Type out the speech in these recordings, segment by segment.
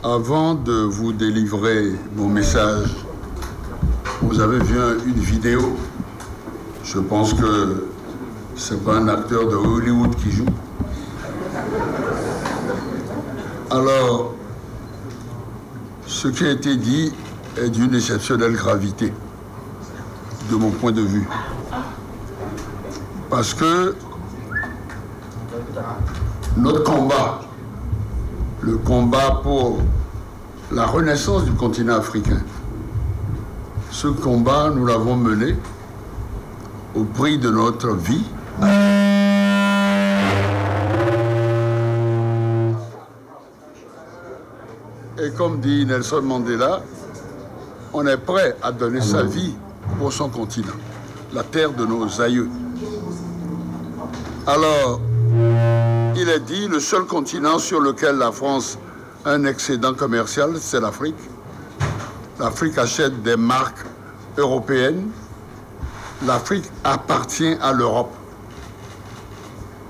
Avant de vous délivrer mon message, vous avez vu une vidéo. Je pense que c'est pas un acteur de Hollywood qui joue. Alors, ce qui a été dit est d'une exceptionnelle gravité, de mon point de vue. Parce que notre combat, le combat pour la renaissance du continent africain, ce combat, nous l'avons mené au prix de notre vie. Et comme dit Nelson Mandela, on est prêt à donner sa vie pour son continent, la terre de nos aïeux. Alors, il est dit, le seul continent sur lequel la France a un excédent commercial, c'est l'Afrique. L'Afrique achète des marques européennes. L'Afrique appartient à l'Europe.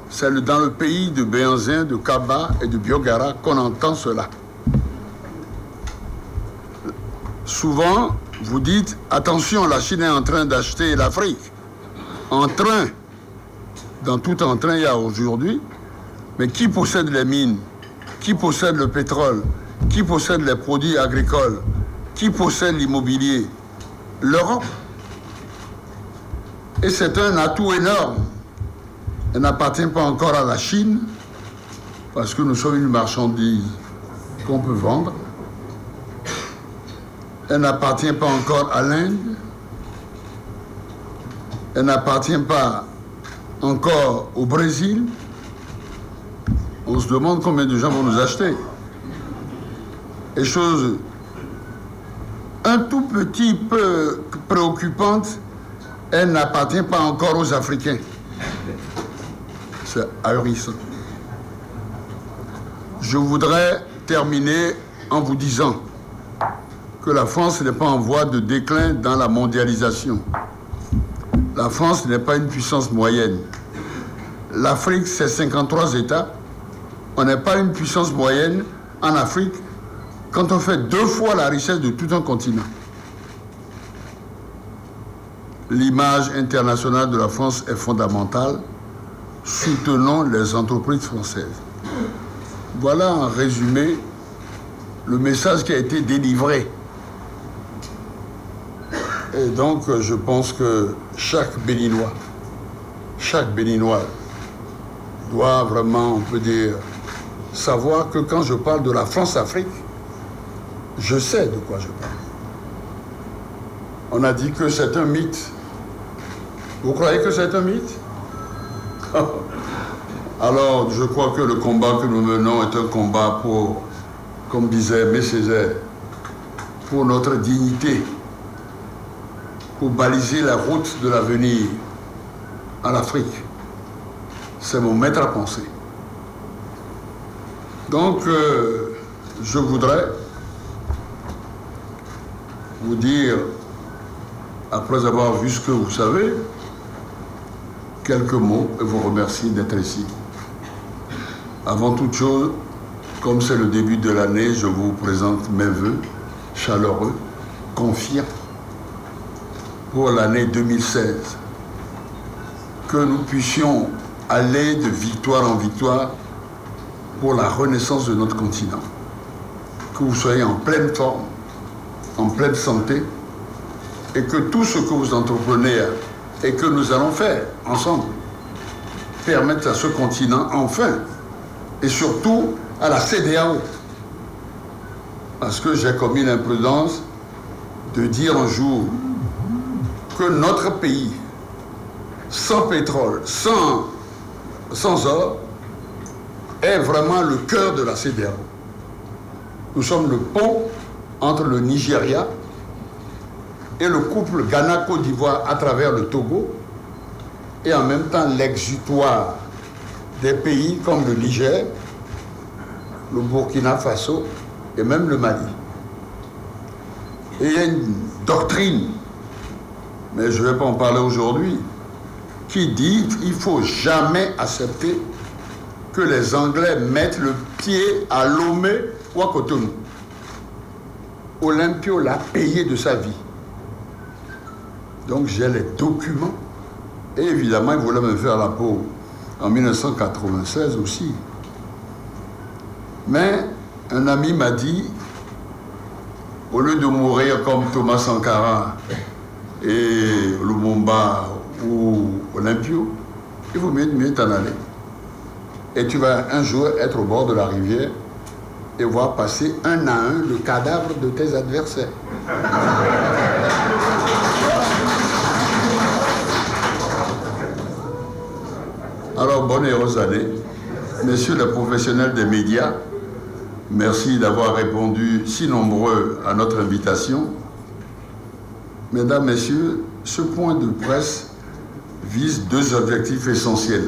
C'est dans le pays de Béhanzin, de Kaba et de Biogara qu'on entend cela. Souvent, vous dites, attention, la Chine est en train d'acheter l'Afrique. En train, dans tout en train, il y a aujourd'hui, mais qui possède les mines? Qui possède le pétrole? Qui possède les produits agricoles? Qui possède l'immobilier? L'Europe. Et c'est un atout énorme. Elle n'appartient pas encore à la Chine, parce que nous sommes une marchandise qu'on peut vendre. Elle n'appartient pas encore à l'Inde. Elle n'appartient pas encore au Brésil. On se demande combien de gens vont nous acheter. Et chose un tout petit peu préoccupante, elle n'appartient pas encore aux Africains. C'est ahurissant. Je voudrais terminer en vous disant que la France n'est pas en voie de déclin dans la mondialisation. La France n'est pas une puissance moyenne. L'Afrique, c'est 53 États. On n'est pas une puissance moyenne en Afrique quand on fait 2 fois la richesse de tout un continent. L'image internationale de la France est fondamentale. Soutenons les entreprises françaises. Voilà en résumé le message qui a été délivré. Et donc, je pense que chaque Béninois doit vraiment, on peut dire, savoir que quand je parle de la France-Afrique, je sais de quoi je parle. On a dit que c'est un mythe. Vous croyez que c'est un mythe? Alors, je crois que le combat que nous menons est un combat pour, comme disait Aimé Césaire, pour notre dignité, pour baliser la route de l'avenir en Afrique. C'est mon maître à penser. Donc, je voudrais vous dire, après avoir vu ce que vous savez, quelques mots et vous remercie d'être ici. Avant toute chose, comme c'est le début de l'année, je vous présente mes vœux chaleureux, confiants, pour l'année 2016. Que nous puissions aller de victoire en victoire pour la renaissance de notre continent. Que vous soyez en pleine forme, en pleine santé, et que tout ce que vous entreprenez et que nous allons faire ensemble permette à ce continent enfin, et surtout à la CEDEAO, parce que j'ai commis l'imprudence de dire un jour que notre pays, sans pétrole, sans or, est vraiment le cœur de la CEDEAO. Nous sommes le pont entre le Nigeria et le couple Ghana-Côte d'Ivoire à travers le Togo, et en même temps l'exutoire des pays comme le Niger, le Burkina Faso et même le Mali. Et il y a une doctrine, mais je ne vais pas en parler aujourd'hui, qui dit qu'il ne faut jamais accepter que les Anglais mettent le pied à Lomé ou à Cotonou. Olympio l'a payé de sa vie. Donc j'ai les documents. Et évidemment, il voulait me faire la peau en 1996 aussi. Mais un ami m'a dit, au lieu de mourir comme Thomas Sankara et Lumumba ou Olympio, il vaut mieux t'en aller. Et tu vas un jour être au bord de la rivière et voir passer un à un le cadavre de tes adversaires. Alors, bonne et heureuse année. Messieurs les professionnels des médias, merci d'avoir répondu si nombreux à notre invitation. Mesdames, Messieurs, ce point de presse vise deux objectifs essentiels.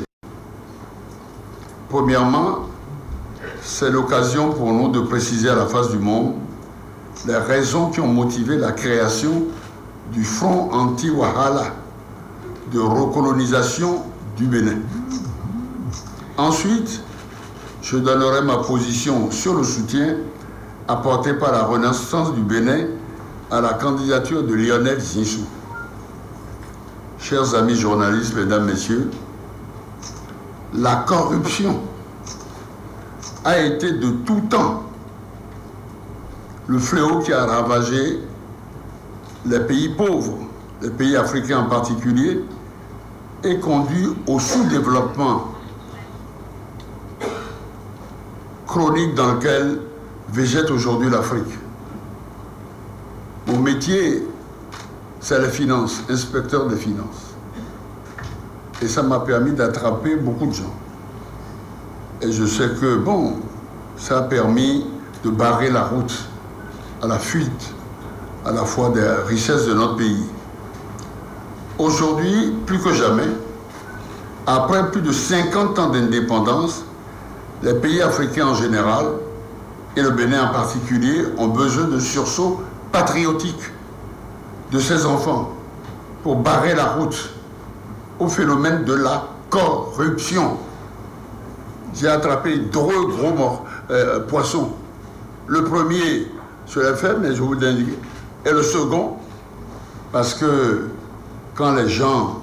Premièrement, c'est l'occasion pour nous de préciser à la face du monde les raisons qui ont motivé la création du Front anti-Wahala de recolonisation du Bénin. Ensuite, je donnerai ma position sur le soutien apporté par la Renaissance du Bénin à la candidature de Lionel Zinsou. Chers amis journalistes, mesdames, messieurs, la corruption a été de tout temps le fléau qui a ravagé les pays pauvres, les pays africains en particulier, et conduit au sous-développement chronique dans lequel végète aujourd'hui l'Afrique. Mon métier, c'est les finances, inspecteur des finances. Et ça m'a permis d'attraper beaucoup de gens. Et je sais que, bon, ça a permis de barrer la route à la fuite, à la fois des richesses de notre pays. Aujourd'hui, plus que jamais, après plus de 50 ans d'indépendance, les pays africains en général, et le Bénin en particulier, ont besoin de sursaut patriotique de ces enfants pour barrer la route au phénomène de la corruption. J'ai attrapé deux gros poissons. Le premier, je l'ai fait, mais je vous l'indique. Et le second, parce que quand les gens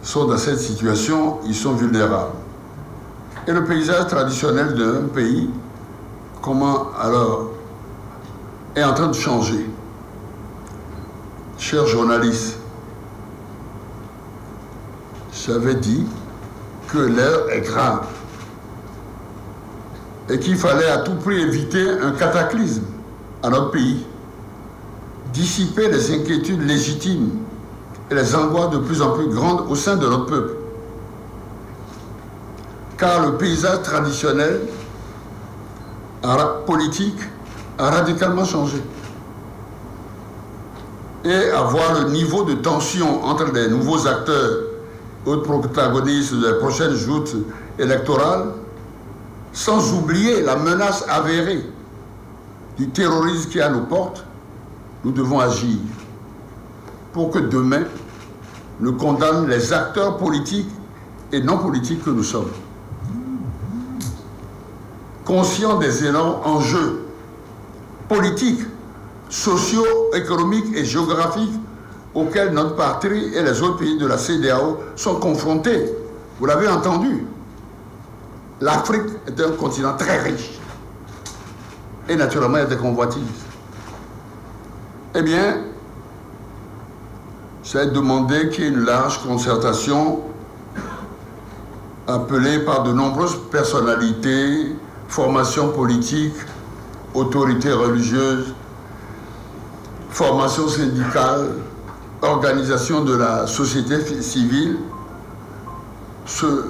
sont dans cette situation, ils sont vulnérables. Et le paysage traditionnel d'un pays, comment alors, est en train de changer. Chers journalistes, j'avais dit que l'heure est grave et qu'il fallait à tout prix éviter un cataclysme à notre pays, dissiper les inquiétudes légitimes et les angoisses de plus en plus grandes au sein de notre peuple. Car le paysage traditionnel politique a radicalement changé. Et avoir le niveau de tension entre les nouveaux acteurs, autres protagonistes des prochaines joutes électorales, sans oublier la menace avérée du terrorisme qui est à nos portes, nous devons agir pour que demain, nous condamnions les acteurs politiques et non politiques que nous sommes. Conscients des énormes enjeux politiques, sociaux, économiques et géographiques auxquels notre patrie et les autres pays de la CEDEAO sont confrontés. Vous l'avez entendu, l'Afrique est un continent très riche et naturellement il y a des convoitises. Eh bien, j'ai demandé qu'il y ait une large concertation appelée par de nombreuses personnalités, formations politiques, autorités religieuses, formations syndicales, organisations de la société civile, se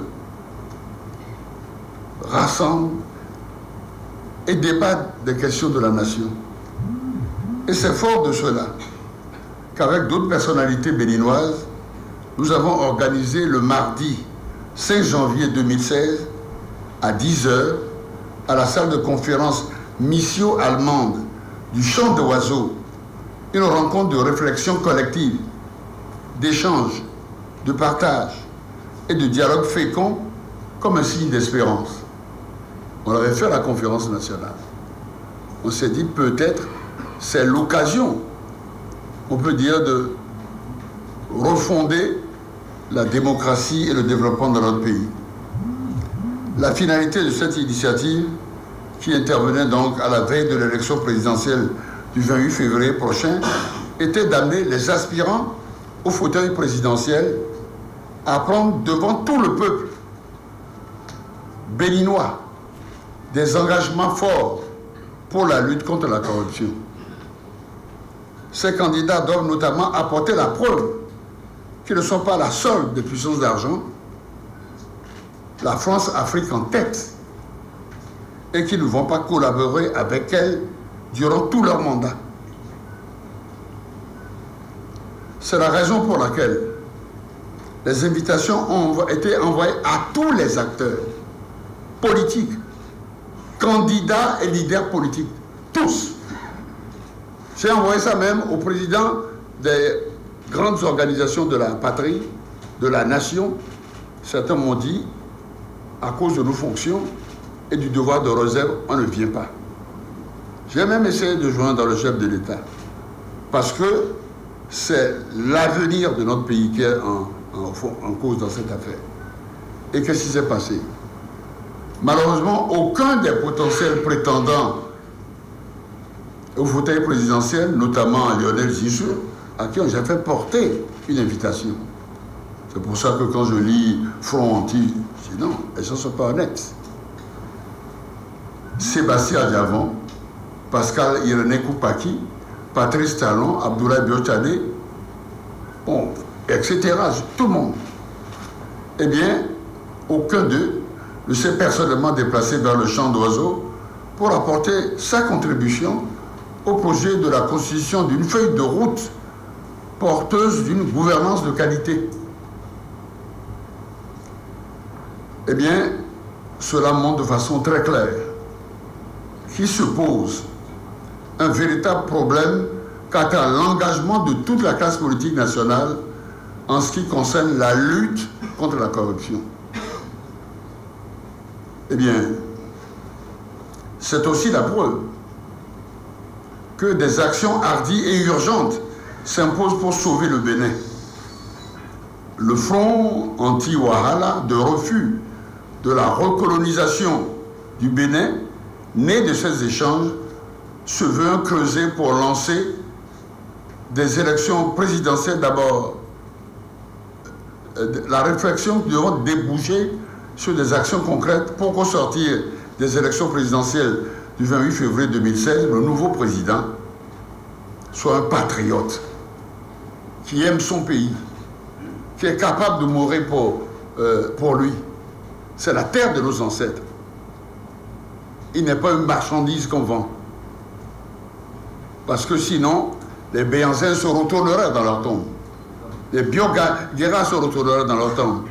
rassemblent et débattent des questions de la nation. Et c'est fort de cela qu'avec d'autres personnalités béninoises, nous avons organisé le mardi 5 janvier 2016 à 10 h à la salle de conférence Missio allemande du Chant d'Oiseaux, une rencontre de réflexion collective, d'échange, de partage et de dialogue fécond comme un signe d'espérance. On avait fait à la conférence nationale. On s'est dit peut-être c'est l'occasion, on peut dire, de refonder la démocratie et le développement dans notre pays. La finalité de cette initiative, qui intervenait donc à la veille de l'élection présidentielle du 28 février prochain, était d'amener les aspirants au fauteuil présidentiel à prendre devant tout le peuple béninois des engagements forts pour la lutte contre la corruption. Ces candidats doivent notamment apporter la preuve qu'ils ne sont pas la solde des puissances d'argent, la France-Afrique en tête, et qu'ils ne vont pas collaborer avec elle durant tout leur mandat. C'est la raison pour laquelle les invitations ont été envoyées à tous les acteurs politiques, candidats et leaders politiques, tous. J'ai envoyé ça même au président des grandes organisations de la patrie, de la nation. Certains m'ont dit, à cause de nos fonctions et du devoir de réserve, on ne vient pas. J'ai même essayé de joindre le chef de l'État, parce que c'est l'avenir de notre pays qui est en cause dans cette affaire. Et qu'est-ce qui s'est passé? Malheureusement, aucun des potentiels prétendants au fauteuil présidentiel, notamment Lionel Zichou, à qui j'ai fait porter une invitation. C'est pour ça que quand je lis Front Anti, je dis non, les gens ne sont pas honnêtes. Sébastien Diavon, Pascal Irénée Koupaki, Patrice Talon, Abdoulaye Biochane, bon, etc., tout le monde. Eh bien, aucun d'eux ne s'est personnellement déplacé vers le champ d'oiseaux pour apporter sa contribution au projet de la constitution d'une feuille de route porteuse d'une gouvernance de qualité. Eh bien, cela montre de façon très claire qu'il se pose un véritable problème quant à l'engagement de toute la classe politique nationale en ce qui concerne la lutte contre la corruption. Eh bien, c'est aussi la preuve que des actions hardies et urgentes s'imposent pour sauver le Bénin. Le front anti-Wahala de refus de la recolonisation du Bénin, né de ces échanges, se veut un creuset pour lancer des élections présidentielles d'abord. La réflexion devant déboucher sur des actions concrètes pour qu'au sortir des élections présidentielles du 28 février 2016, le nouveau président soit un patriote qui aime son pays, qui est capable de mourir pour lui. C'est la terre de nos ancêtres. Il n'est pas une marchandise qu'on vend. Parce que sinon, les Béanzins se retourneraient dans leur tombe. Les Bioguéras se retourneraient dans leur tombe.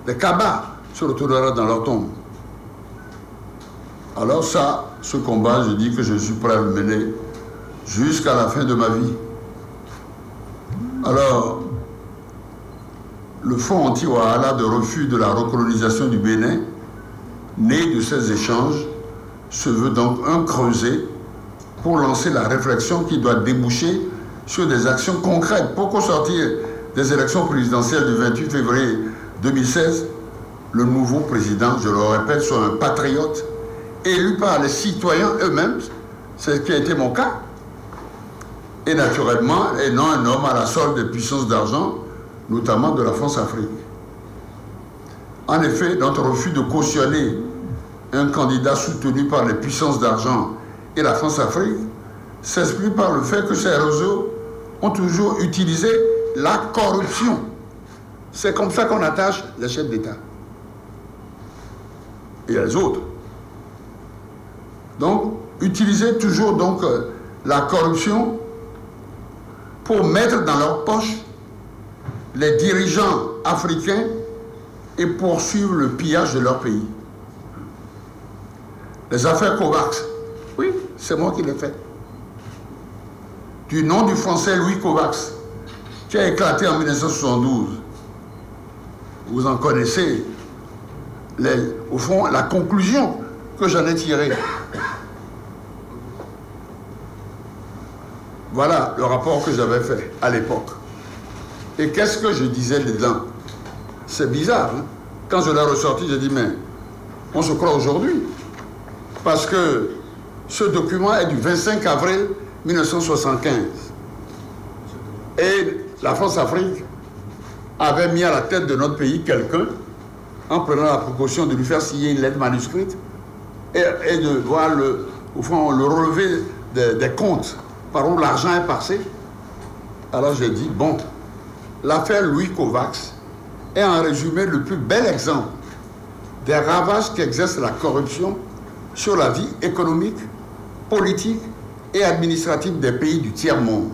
Les Kabas se retourneraient dans leur tombe. Alors ça, ce combat, je dis que je suis prêt à le mener jusqu'à la fin de ma vie. Alors, le Fonds anti-Wahala de refus de la recolonisation du Bénin, né de ces échanges, se veut donc un creuset pour lancer la réflexion qui doit déboucher sur des actions concrètes pour qu'au sortir des élections présidentielles du 28 février 2016, le nouveau président, je le répète, soit un patriote élu par les citoyens eux-mêmes, c'est ce qui a été mon cas, et naturellement, et non un homme à la solde des puissances d'argent, notamment de la France-Afrique. En effet, notre refus de cautionner un candidat soutenu par les puissances d'argent et la France-Afrique s'explique par le fait que ces réseaux ont toujours utilisé la corruption. C'est comme ça qu'on attache les chefs d'État. Et les autres. Donc, utiliser toujours donc la corruption pour mettre dans leur poche les dirigeants africains et poursuivre le pillage de leur pays. Les affaires Kovacs, oui, c'est moi qui l'ai fait. Du nom du français Louis Kovacs, qui a éclaté en 1972. Vous en connaissez, au fond, la conclusion que j'en ai tirée. Voilà le rapport que j'avais fait à l'époque. Et qu'est-ce que je disais dedans? C'est bizarre, hein? Quand je l'ai ressorti, j'ai dit, mais on se croit aujourd'hui. Parce que ce document est du 25 avril 1975. Et la France-Afrique avait mis à la tête de notre pays quelqu'un, en prenant la précaution de lui faire signer une lettre manuscrite et de voir au fond, le relevé des comptes par où l'argent est passé. Alors j'ai dit, bon, l'affaire Louis Kovacs est en résumé le plus bel exemple des ravages qu'exerce la corruption sur la vie économique, politique et administrative des pays du tiers-monde.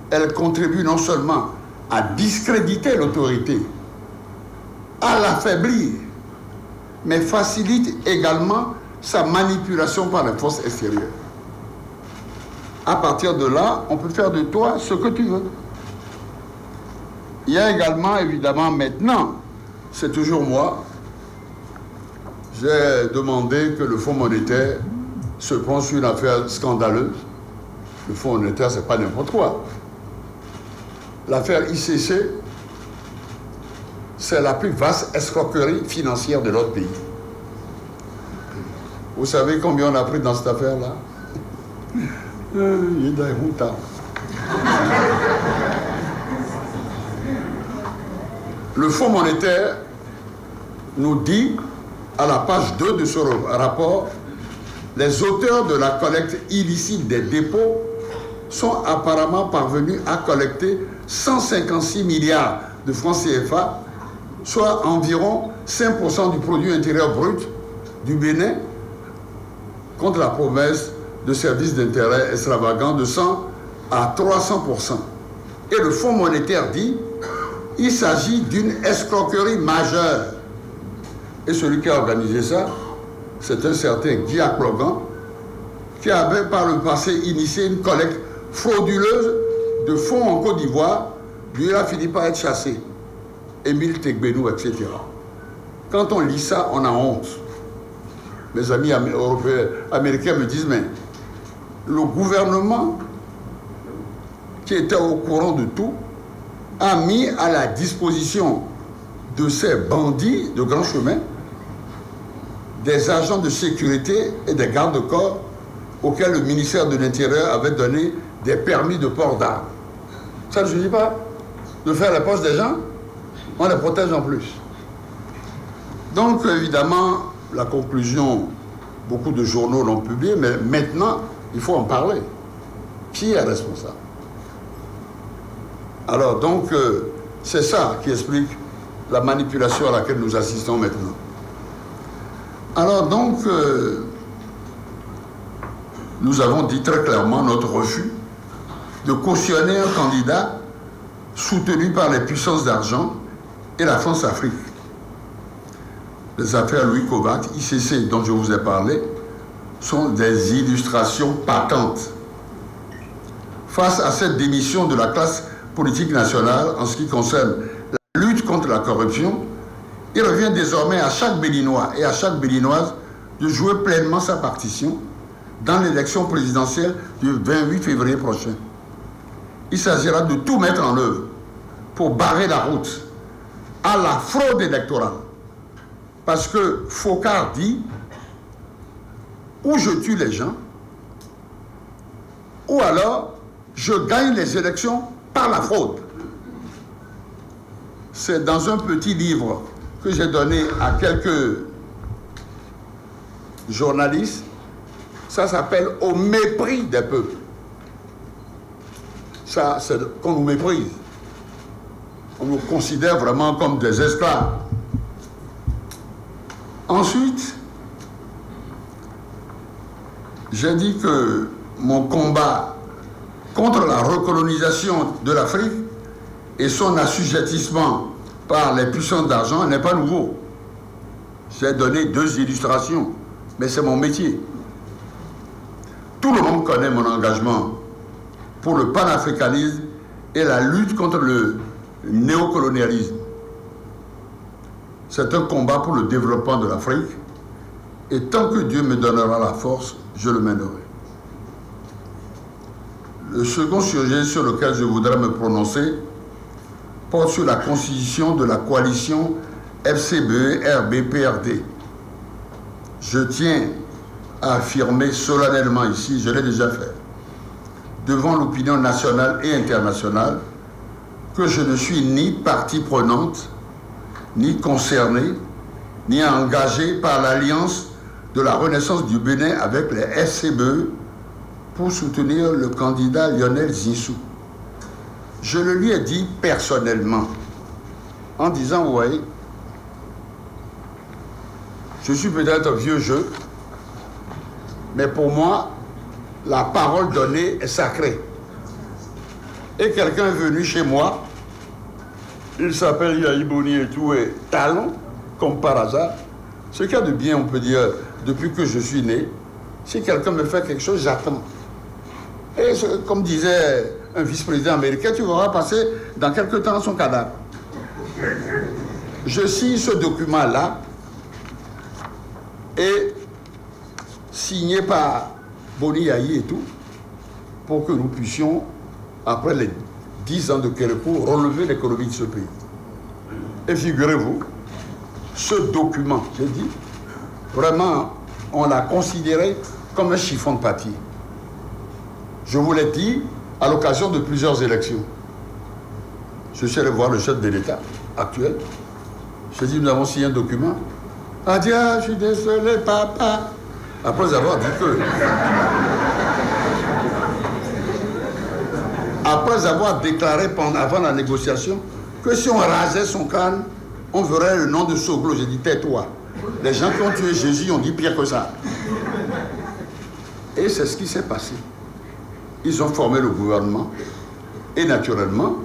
Elle contribue non seulement à discréditer l'autorité, à l'affaiblir, mais facilite également sa manipulation par les forces extérieures. À partir de là, on peut faire de toi ce que tu veux. Il y a également, évidemment, maintenant, c'est toujours moi, j'ai demandé que le Fonds monétaire se prononce sur une affaire scandaleuse. Le Fonds monétaire, c'est pas n'importe quoi. L'affaire ICC, c'est la plus vaste escroquerie financière de notre pays. Vous savez combien on a pris dans cette affaire-là? Le Fonds monétaire nous dit, à la page 2 de ce rapport, les auteurs de la collecte illicite des dépôts sont apparemment parvenus à collecter 156 milliards de francs CFA, soit environ 5% du produit intérieur brut du Bénin, contre la promesse de services d'intérêt extravagants de 100 à 300%. Et le Fonds monétaire dit il s'agit d'une escroquerie majeure. Et celui qui a organisé ça, c'est un certain Guy Aklogan, qui avait par le passé initié une collecte frauduleuse de fonds en Côte d'Ivoire. Lui, il a fini par être chassé. Émile Tegbenou, etc. Quand on lit ça, on a honte. Mes amis européens, américains me disent, mais le gouvernement qui était au courant de tout a mis à la disposition de ces bandits de grand chemin des agents de sécurité et des gardes-corps auxquels le ministère de l'Intérieur avait donné des permis de port d'armes. Ça ne suffit pas de faire la poche des gens, on les protège en plus. Donc évidemment, la conclusion, beaucoup de journaux l'ont publiée, mais maintenant, il faut en parler. Qui est responsable? Alors donc, c'est ça qui explique la manipulation à laquelle nous assistons maintenant. Alors donc, nous avons dit très clairement notre refus de cautionner un candidat soutenu par les puissances d'argent et la France-Afrique. Les affaires Louis Kovacs, ICC dont je vous ai parlé, sont des illustrations patentes. Face à cette démission de la classe politique nationale en ce qui concerne la lutte contre la corruption, il revient désormais à chaque Béninois et à chaque Béninoise de jouer pleinement sa partition dans l'élection présidentielle du 28 février prochain. Il s'agira de tout mettre en œuvre pour barrer la route à la fraude électorale. Parce que Focard dit, ou je tue les gens, ou alors je gagne les élections par la fraude. C'est dans un petit livre que j'ai donné à quelques journalistes. Ça s'appelle « Au mépris des peuples ». Ça, c'est qu'on nous méprise. On nous considère vraiment comme des esclaves. Ensuite, j'ai dit que mon combat contre la recolonisation de l'Afrique et son assujettissement par les puissances d'argent n'est pas nouveau. J'ai donné 2 illustrations, mais c'est mon métier. Tout le monde connaît mon engagement pour le panafricanisme et la lutte contre le néocolonialisme. C'est un combat pour le développement de l'Afrique et tant que Dieu me donnera la force, je le mènerai. Le second sujet sur lequel je voudrais me prononcer porte sur la constitution de la coalition FCBE-RB-PRD. Je tiens à affirmer solennellement ici, je l'ai déjà fait, devant l'opinion nationale et internationale, que je ne suis ni partie prenante, ni concernée, ni engagée par l'alliance de la renaissance du Bénin avec les FCBE pour soutenir le candidat Lionel Zinsou. Je le lui ai dit personnellement, en disant, vous voyez, je suis peut-être vieux jeu, mais pour moi, la parole donnée est sacrée. Et quelqu'un est venu chez moi, il s'appelle Yahi Boni et tout, et talent, comme par hasard. Ce qu'il y a de bien, on peut dire, depuis que je suis né, si quelqu'un me fait quelque chose, j'attends. Et comme disait un vice-président américain, tu verras passer dans quelques temps son cadavre. Je signe ce document-là et signé par Boni Yahi et tout, pour que nous puissions, après les 10 ans de Kérékou, relever l'économie de ce pays. Et figurez-vous, ce document, j'ai dit, vraiment, on l'a considéré comme un chiffon de papier. Je vous l'ai dit à l'occasion de plusieurs élections. Je suis allé voir le chef de l'État actuel. Je lui ai dit, nous avons signé un document. Ah, je suis désolé, papa. Après avoir dit que... Après avoir déclaré avant la négociation que si on rasait son crâne, on verrait le nom de Soglo. J'ai dit, tais-toi. Les gens qui ont tué Jésus ont dit pire que ça. Et c'est ce qui s'est passé. Ils ont formé le gouvernement. Et naturellement,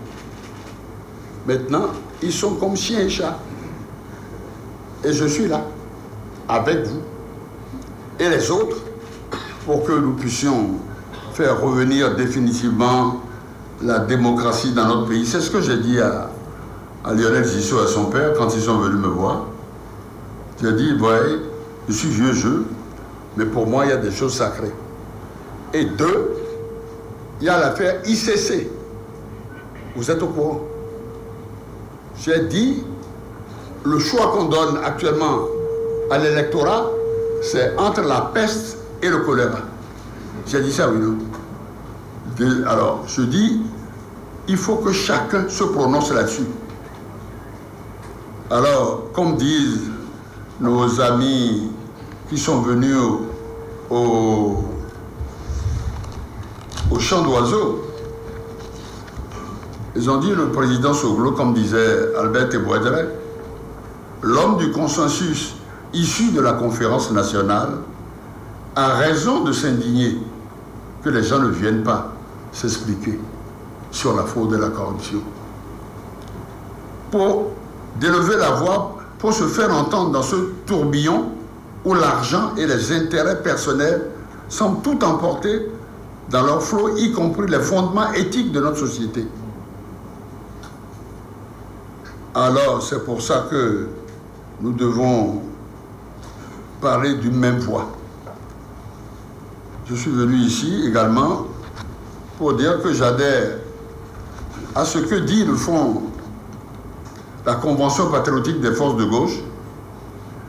maintenant, ils sont comme chien et chat. Et je suis là, avec vous. Et les autres, pour que nous puissions faire revenir définitivement la démocratie dans notre pays. C'est ce que j'ai dit à Lionel Zinsou et à son père quand ils sont venus me voir. J'ai dit, vous voyez, je suis vieux jeu, mais pour moi, il y a des choses sacrées. Et deux, il y a l'affaire ICC. Vous êtes au courant? J'ai dit, le choix qu'on donne actuellement à l'électorat, c'est entre la peste et le choléra. J'ai dit ça, oui, non? Alors, je dis, il faut que chacun se prononce là-dessus. Alors, comme disent nos amis qui sont venus au chant d'oiseaux, ils ont dit, le président Soglo, comme disait Albert Tebouedre, l'homme du consensus issu de la conférence nationale a raison de s'indigner que les gens ne viennent pas s'expliquer sur la fraude et la corruption. Pour d'élever la voix, pour se faire entendre dans ce tourbillon où l'argent et les intérêts personnels semblent tout emporter dans leur flot, y compris les fondements éthiques de notre société. Alors, c'est pour ça que nous devons parler d'une même voix. Je suis venu ici également pour dire que j'adhère à ce que dit le fond la Convention patriotique des forces de gauche,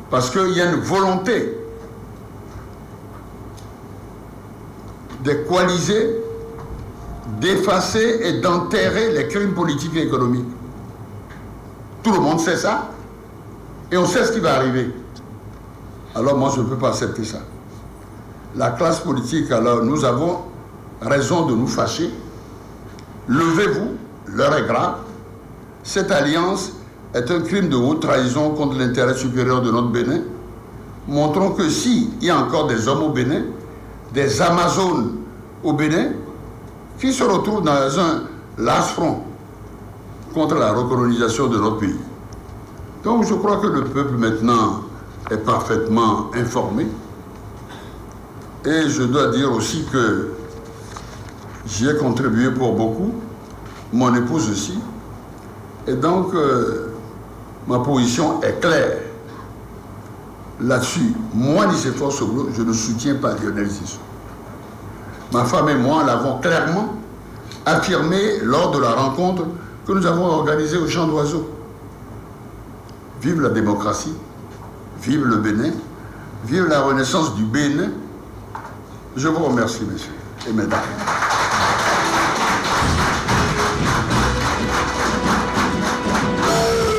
parce qu'il y a une volonté de coaliser, d'effacer et d'enterrer les crimes politiques et économiques. Tout le monde sait ça, et on sait ce qui va arriver. Alors moi, je ne peux pas accepter ça. La classe politique, alors, nous avons raison de nous fâcher. Levez-vous, l'heure est grave. Cette alliance est un crime de haute trahison contre l'intérêt supérieur de notre Bénin. Montrons que s'il y a encore des hommes au Bénin, des Amazones au Bénin, qui se retrouvent dans un large front contre la recolonisation de notre pays. Donc je crois que le peuple maintenant est parfaitement informé. Et je dois dire aussi que j'y ai contribué pour beaucoup, mon épouse aussi. Et donc, ma position est claire là-dessus. Moi, Nicéphore Soglo, je ne soutiens pas Lionel Zinsou. Ma femme et moi l'avons clairement affirmé lors de la rencontre que nous avons organisée au Champ d'Oiseaux. Vive la démocratie, vive le Bénin, vive la renaissance du Bénin. Je vous remercie, messieurs et mesdames.